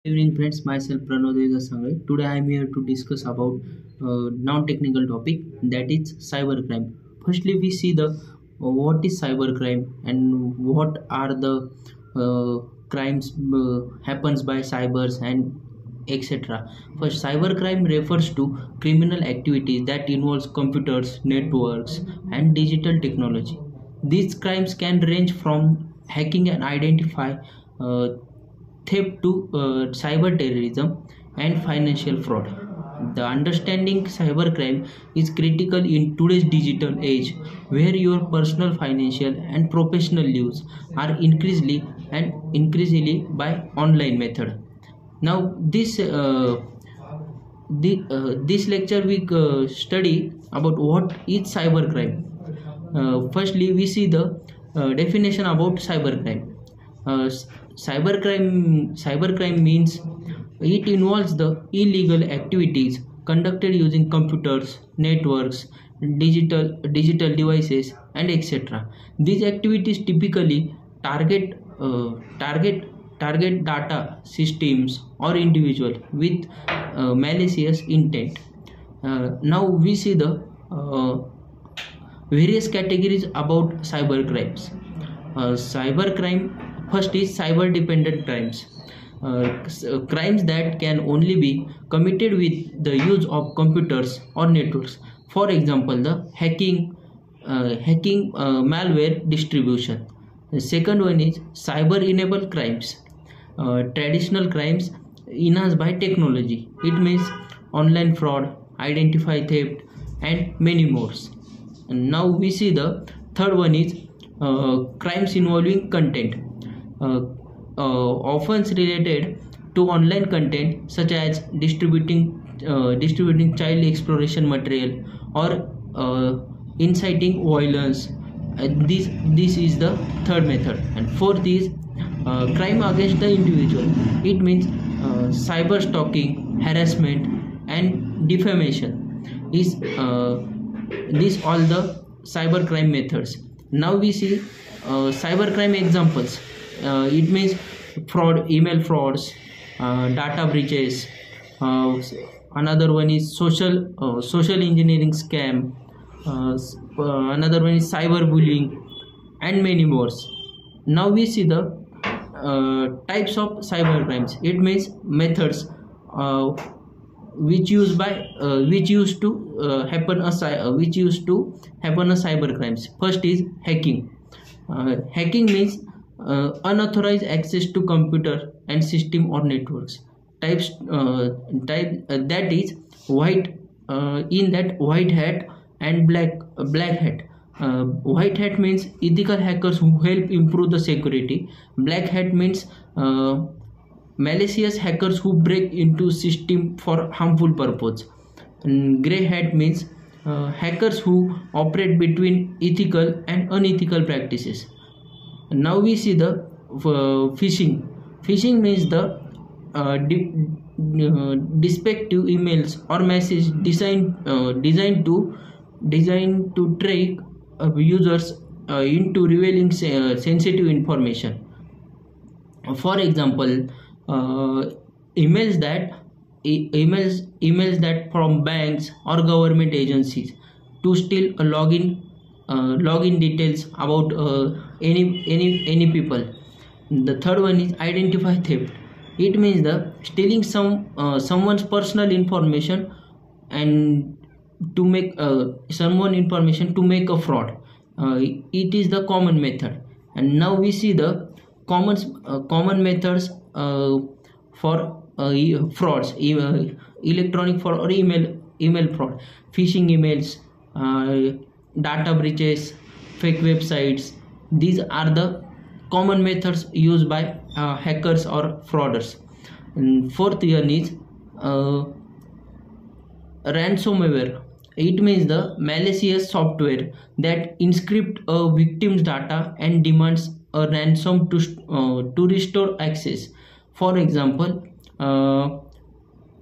Evening friends, myself Pranodeza Sangre. Today I am here to discuss about non-technical topic, that is cybercrime. Firstly, we see the what is cybercrime and what are the crimes happens by cybers and etc. First, cybercrime refers to criminal activities that involves computers, networks, and digital technology. These crimes can range from hacking and identify uh, theft to cyber terrorism and financial fraud. The understanding cybercrime is critical in today's digital age, where your personal, financial, and professional lives are increasingly by online method. Now, this lecture we study about what is cybercrime. Firstly, we see the definition about cybercrime. Uh, cybercrime means it involves the illegal activities conducted using computers, networks, digital devices, and etc. These activities typically target target data systems or individual with malicious intent. Now we see the various categories about cybercrimes. Cybercrime, first is cyber dependent crimes. Crimes that can only be committed with the use of computers or networks. For example, the hacking malware distribution. The second one is cyber enabled crimes. Traditional crimes enhanced by technology. It means online fraud, identify theft, and many more. And now we see the third one is crimes involving content, uh, often related to online content such as distributing child exploration material or inciting violence. This is the third method. And fourth is crime against the individual. It means cyber stalking, harassment, and defamation is these all the cybercrime methods. Now we see cybercrime examples. It means fraud, email frauds, data breaches. Another one is social engineering scam. Another one is cyberbullying, and many more. Now we see the types of cyber crimes. It means methods which used to happen a cyber crimes. First is hacking. Hacking means unauthorized access to computer and system or networks. Types type that is white in that white hat and black hat. White hat means ethical hackers who help improve the security. Black hat means malicious hackers who break into system for harmful purpose. And gray hat means hackers who operate between ethical and unethical practices. Now we see the phishing. Phishing means the deceptive emails or message designed to trick users into revealing sensitive information. For example, emails that from banks or government agencies to steal a login details about any people. The third one is identify theft. It means the stealing someone's personal information and to make someone information to make a fraud. It is the common method. And now we see the common methods for frauds, electronic fraud or email fraud, phishing emails, data breaches, fake websites. These are the common methods used by hackers or frauders. And fourth one is ransomware. It means the malicious software that encrypts a victim's data and demands a ransom to restore access. For example,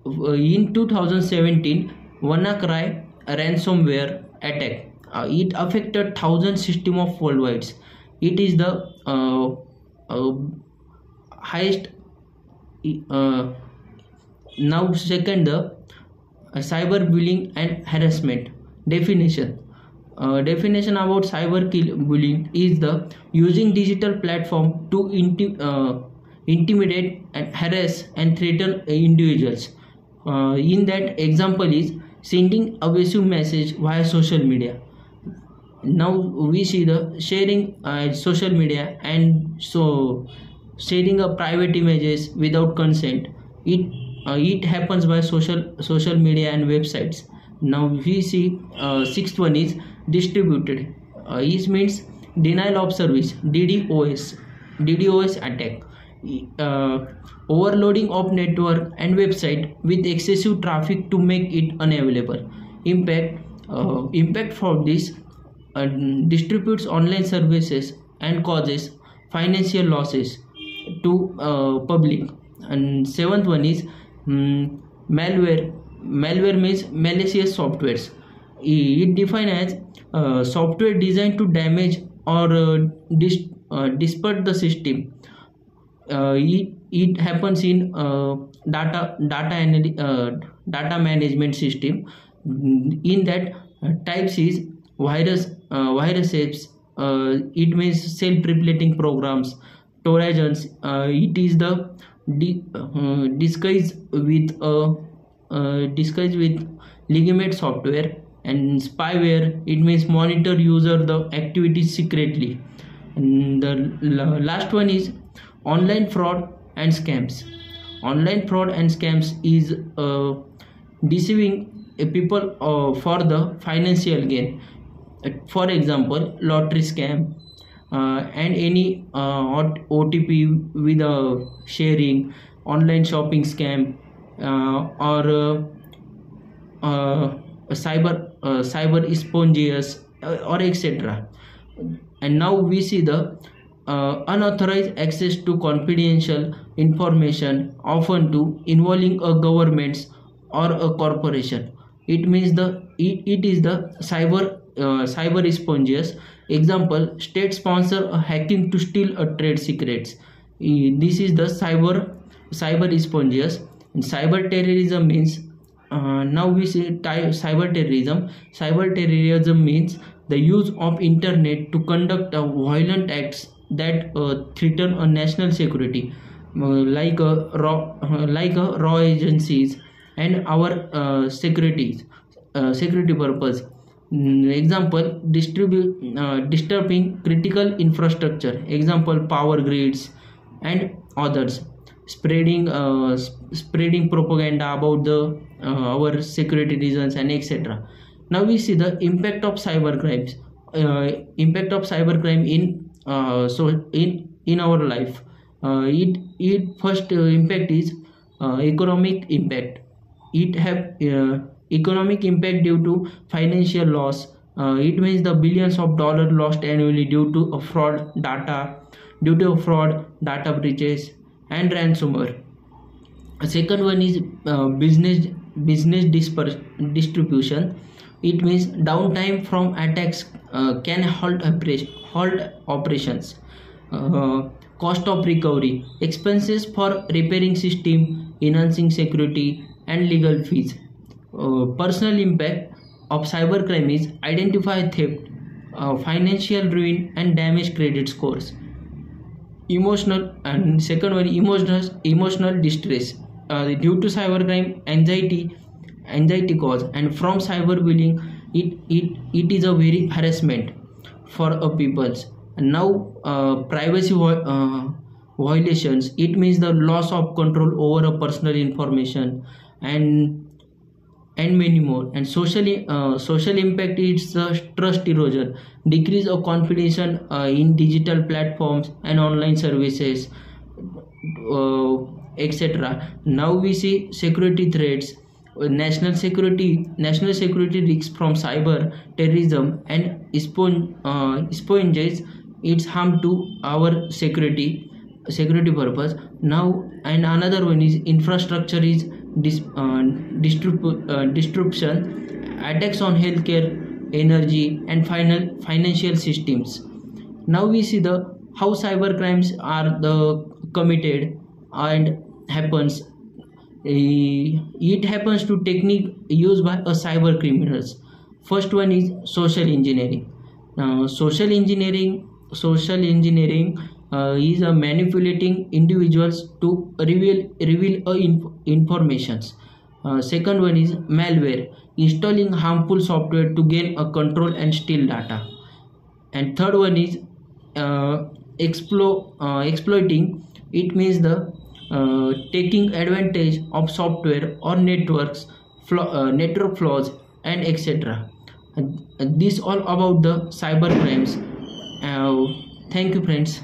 in 2017, WannaCry ransomware attack. It affected thousands system of worldwide. It is the highest now second, the cyberbullying and harassment definition. Definition about cyberbullying is the using digital platform to intimidate and harass and threaten individuals. In that example is sending abusive message via social media. Now we see the sharing social media, and so sharing a private images without consent. It happens by social media and websites. Now we see sixth one is distributed. It means denial of service, DDoS attack. Overloading of network and website with excessive traffic to make it unavailable. Impact from this distributes online services and causes financial losses to public. And seventh one is malware. Malware means malicious softwares. It defines as software designed to damage or distort the system. It happens in data management system. In that types is viruses. It means self-replicating programs. Trojans. It is the disguised with legitimate software. And spyware, it means monitor user the activities secretly. And the last one is online fraud and scams. Online fraud and scams is deceiving people for the financial gain. For example, lottery scam, and any OTP with sharing, online shopping scam, or cyber sponges, or etc. And now we see the unauthorized access to confidential information, often to involving a government or a corporation. It means it is the cyber sponges. Example, state sponsor hacking to steal a trade secrets. This is the cyber sponges. And cyber terrorism means now we see cyber terrorism. Cyber terrorism means the use of internet to conduct violent acts that threaten a national security, like raw agencies and our security purpose. Example, disturbing critical infrastructure. Example, power grids and others. Spreading propaganda about the our security reasons and etc. Now we see the impact of cyber crimes. Impact of cybercrime in our life. It first impact is economic impact. It have economic impact due to financial loss. It means the billions of dollars lost annually due to fraud, data breaches and ransomware. Second one is business distribution. It means downtime from attacks can halt operations. Cost of recovery, expenses for repairing system, enhancing security and legal fees. Personal impact of cybercrime is identify theft, financial ruin and damaged credit scores. Emotional, and second one, emotional distress due to cybercrime, anxiety cause, and from cyberbullying it is a very harassment for a peoples. And now privacy violations, it means the loss of control over a personal information and many more. And social impact is trust erosion, decrease of confidence in digital platforms and online services, etc. Now we see security threats, national security risks from cyber terrorism and espionage. It's harm to our security purpose. Now, and another one is infrastructure is disruption, attacks on healthcare, energy and financial systems. Now we see the how cyber crimes are committed and happens. It happens to technique used by a cyber criminals. First one is social engineering. Social engineering is manipulating individuals to reveal informations. Second one is malware, installing harmful software to gain a control and steal data. And third one is exploiting. It means the taking advantage of software or network flaws and etc. This all about the cyber crimes. Thank you friends.